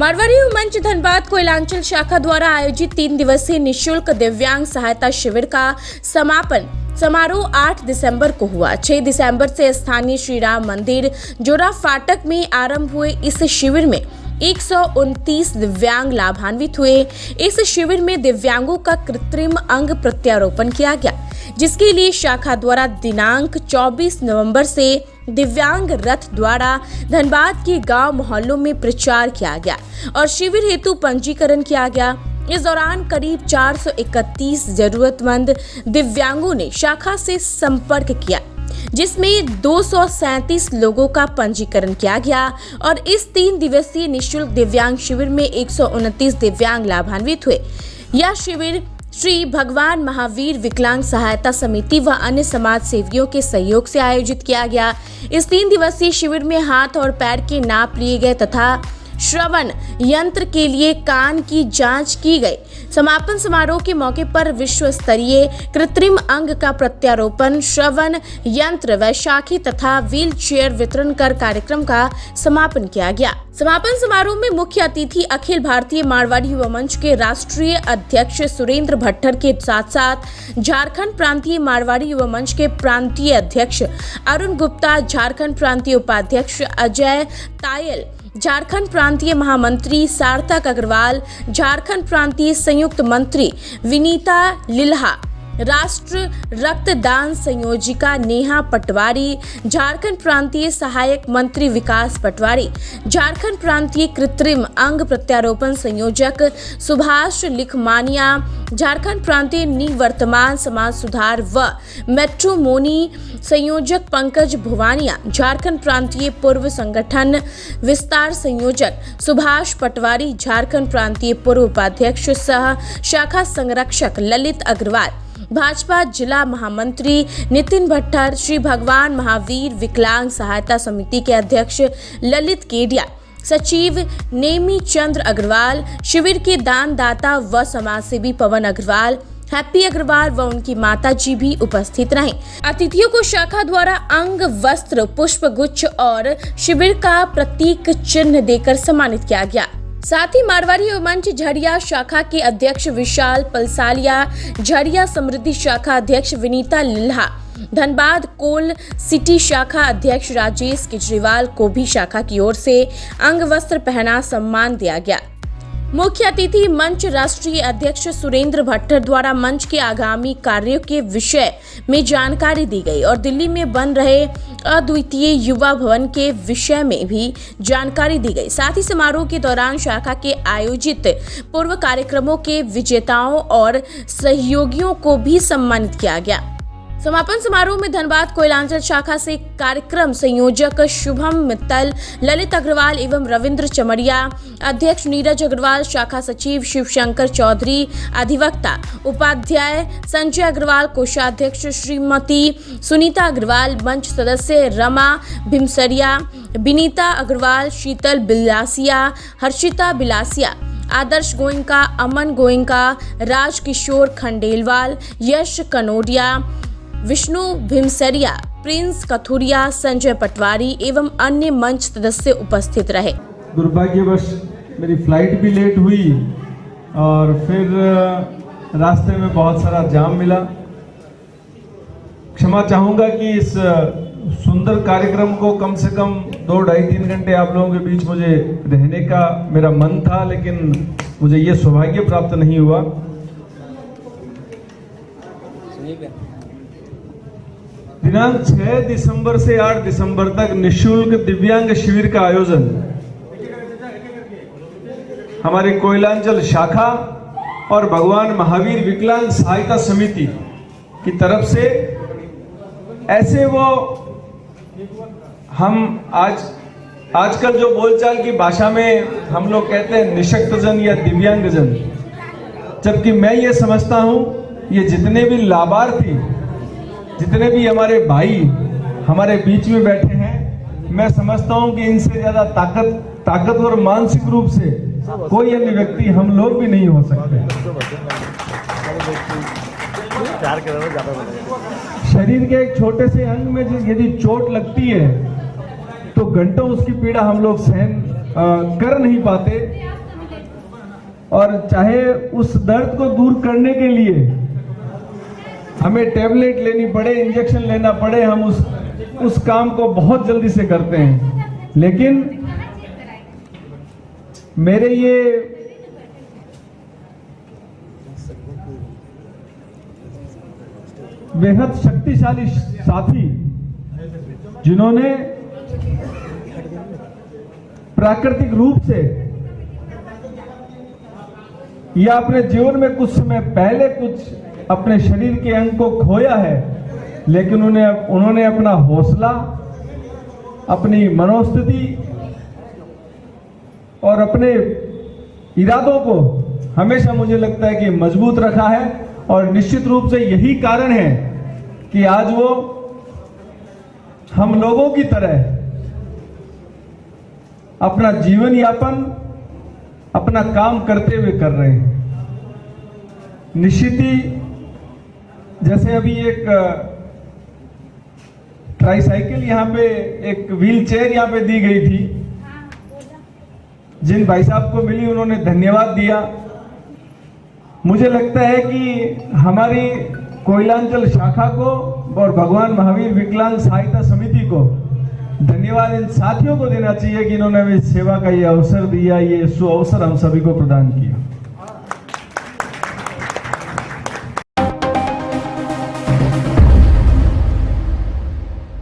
मारवाड़ी मंच धनबाद कोयलांचल शाखा द्वारा आयोजित 3 दिवसीय निःशुल्क दिव्यांग सहायता शिविर का समापन समारोह 8 दिसंबर को हुआ। 6 दिसंबर से स्थानीय श्री राम मंदिर जोरा फाटक में आरंभ हुए इस शिविर में 129 दिव्यांग लाभान्वित हुए। इस शिविर में दिव्यांगों का कृत्रिम अंग प्रत्यारोपण किया गया, जिसके लिए शाखा द्वारा दिनांक 24 नवंबर से दिव्यांग रथ द्वारा धनबाद के गांव मोहल्लों में प्रचार किया गया और शिविर हेतु पंजीकरण किया गया। इस दौरान करीब 431 जरूरतमंद दिव्यांगों ने शाखा से संपर्क किया, जिसमें 237 लोगों का पंजीकरण किया गया और इस 3 दिवसीय निःशुल्क दिव्यांग शिविर में 129 दिव्यांग लाभान्वित हुए। यह शिविर श्री भगवान महावीर विकलांग सहायता समिति व अन्य समाज सेवियों के सहयोग से आयोजित किया गया। इस 3 दिवसीय शिविर में हाथ और पैर के नाप लिए गए तथा श्रवण यंत्र के लिए कान की जांच की गई। समापन समारोह के मौके पर विश्व स्तरीय कृत्रिम अंग का प्रत्यारोपण, श्रवण यंत्र, वैशाखी तथा व्हील चेयर वितरण कर कार्यक्रम का समापन किया गया। समापन समारोह में मुख्य अतिथि अखिल भारतीय मारवाड़ी युवा मंच के राष्ट्रीय अध्यक्ष सुरेंद्र भट्टर के साथ साथ झारखंड प्रांतीय मारवाड़ी युवा मंच के प्रांतीय अध्यक्ष अरुण गुप्ता, झारखंड प्रांतीय उपाध्यक्ष अजय तायल, झारखंड प्रांतीय महामंत्री सार्थक अग्रवाल, झारखंड प्रांतीय संयुक्त मंत्री विनीता लिल्हा, राष्ट्र रक्तदान संयोजिका नेहा पटवारी, झारखंड प्रांतीय सहायक मंत्री विकास पटवारी, झारखंड प्रांतीय कृत्रिम अंग प्रत्यारोपण संयोजक सुभाष लिखमानिया, झारखंड प्रांतीय निवर्तमान समाज सुधार व मैट्रिमोनी संयोजक पंकज भुवानिया, झारखंड प्रांतीय पूर्व संगठन विस्तार संयोजक सुभाष पटवारी, झारखंड प्रांतीय पूर्व उपाध्यक्ष सह शाखा संरक्षक ललित अग्रवाल, भाजपा जिला महामंत्री नितिन भट्टर, श्री भगवान महावीर विकलांग सहायता समिति के अध्यक्ष ललित केडिया, सचिव नेमी चंद्र अग्रवाल, शिविर के दानदाता व समाजसेवी पवन अग्रवाल, हैप्पी अग्रवाल व उनकी माता जी भी उपस्थित रहे। अतिथियों को शाखा द्वारा अंग, वस्त्र, पुष्प गुच्छ और शिविर का प्रतीक चिन्ह देकर सम्मानित किया गया। साथ ही मारवाड़ी युवा मंच झरिया शाखा के अध्यक्ष विशाल पलसालिया, झरिया समृद्धि शाखा अध्यक्ष विनीता लिल्हा, धनबाद कोल सिटी शाखा अध्यक्ष राजेश केजरीवाल को भी शाखा की ओर से अंग वस्त्र पहना सम्मान दिया गया। मुख्य अतिथि मंच राष्ट्रीय अध्यक्ष सुरेंद्र भट्टर द्वारा मंच के आगामी कार्यों के विषय में जानकारी दी गई और दिल्ली में बन रहे अद्वितीय युवा भवन के विषय में भी जानकारी दी गई। साथ ही समारोह के दौरान शाखा के आयोजित पूर्व कार्यक्रमों के विजेताओं और सहयोगियों को भी सम्मानित किया गया। समापन समारोह में धनबाद कोयलांचल शाखा से कार्यक्रम संयोजक शुभम मित्तल, ललित अग्रवाल एवं रविंद्र चमड़िया, अध्यक्ष नीरज अग्रवाल, शाखा सचिव शिवशंकर चौधरी, अधिवक्ता उपाध्याय संजय अग्रवाल, कोषाध्यक्ष श्रीमती सुनीता अग्रवाल, मंच सदस्य रमा भीमसरिया, विनीता अग्रवाल, शीतल बिलासिया, हर्षिता बिलासिया, आदर्श गोइंका, अमन गोइंका, राजकिशोर खंडेलवाल, यश कनोडिया, विष्णु भीमसरिया, प्रिंस कथुरिया, संजय पटवारी एवं अन्य मंच सदस्य उपस्थित रहे। दुर्भाग्यवश मेरी फ्लाइट भी लेट हुई और फिर रास्ते में बहुत सारा जाम मिला। क्षमा चाहूँगा कि इस सुंदर कार्यक्रम को कम से कम 2, 2.5, 3 घंटे आप लोगों के बीच मुझे रहने का मेरा मन था, लेकिन मुझे ये सौभाग्य प्राप्त नहीं हुआ। दिनांक 6 दिसंबर से 8 दिसंबर तक निःशुल्क दिव्यांग शिविर का आयोजन हमारे कोयलांचल शाखा और भगवान महावीर विकलांग सहायता समिति की तरफ से ऐसे वो हम आजकल जो बोलचाल की भाषा में हम लोग कहते हैं निशक्तजन या दिव्यांगजन, जबकि मैं ये समझता हूं ये जितने भी लाभार्थी, जितने भी हमारे भाई हमारे बीच में बैठे हैं, मैं समझता हूं कि इनसे ज्यादा ताकतवर मानसिक रूप से कोई अन्य व्यक्ति हम लोग भी नहीं हो सकते। शरीर के एक छोटे से अंग में यदि चोट लगती है तो घंटों उसकी पीड़ा हम लोग सहन कर नहीं पाते, और चाहे उस दर्द को दूर करने के लिए हमें टेबलेट लेनी पड़े, इंजेक्शन लेना पड़े, हम उस काम को बहुत जल्दी से करते हैं। लेकिन मेरे ये बेहद शक्तिशाली साथी जिन्होंने प्राकृतिक रूप से या अपने जीवन में कुछ समय पहले कुछ अपने शरीर के अंग को खोया है, लेकिन उन्होंने अपना हौसला, अपनी मनोस्थिति और अपने इरादों को हमेशा मुझे लगता है कि मजबूत रखा है। और निश्चित रूप से यही कारण है कि आज वो हम लोगों की तरह अपना जीवन यापन, अपना काम करते हुए कर रहे हैं। निश्चित ही जैसे अभी एक ट्राईसाइकिल यहाँ पे, एक व्हील चेयर यहाँ पे दी गई थी, जिन भाई साहब को मिली उन्होंने धन्यवाद दिया। मुझे लगता है कि हमारी कोयलांचल शाखा को और भगवान महावीर विकलांग सहायता समिति को धन्यवाद इन साथियों को देना चाहिए कि इन्होंने हमें सेवा का ये अवसर दिया, ये सुअवसर हम सभी को प्रदान किया।